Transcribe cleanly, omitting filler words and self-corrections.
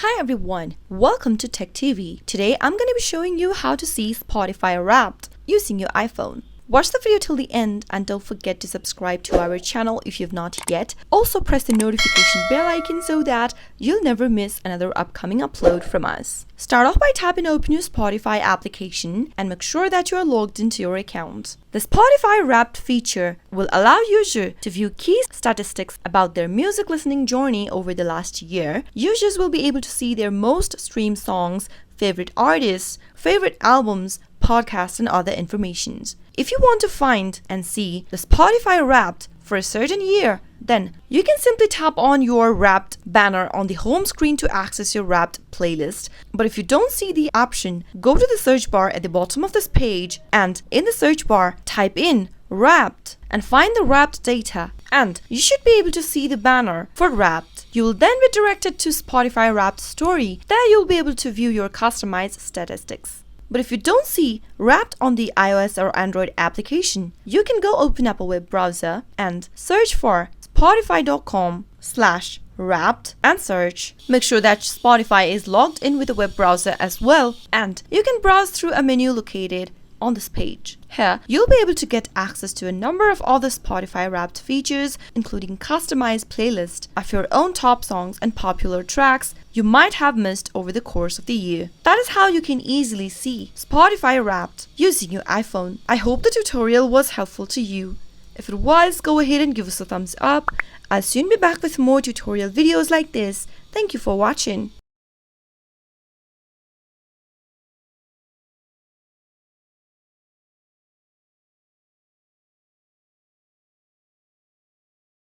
Hi everyone, welcome to Tech TV. Today I'm going to be showing you how to see Spotify Wrapped using your iPhone. Watch the video till the end and don't forget to subscribe to our channel if you've not yet. Also press the notification bell icon so that you'll never miss another upcoming upload from us. Start off by tapping open your Spotify application and make sure that you are logged into your account. The Spotify Wrapped feature will allow users to view key statistics about their music listening journey over the last year. Users will be able to see their most streamed songs, favorite artists, favorite albums, podcasts, and other informations. If you want to find and see the Spotify Wrapped for a certain year, then you can simply tap on your Wrapped banner on the home screen to access your Wrapped playlist. But if you don't see the option, go to the search bar at the bottom of this page and in the search bar type in Wrapped and find the Wrapped data, and you should be able to see the banner for Wrapped. You will then be directed to Spotify Wrapped story. There you'll be able to view your customized statistics. But if you don't see Wrapped on the iOS or Android application, you can go open up a web browser and search for spotify.com/wrapped and search. Make sure that Spotify is logged in with the web browser as well, and you can browse through a menu located on this page. Here, you'll be able to get access to a number of other Spotify Wrapped features, including customized playlists of your own top songs and popular tracks you might have missed over the course of the year. That is how you can easily see Spotify Wrapped using your iPhone. I hope the tutorial was helpful to you. If it was, go ahead and give us a thumbs up. I'll soon be back with more tutorial videos like this. Thank you for watching.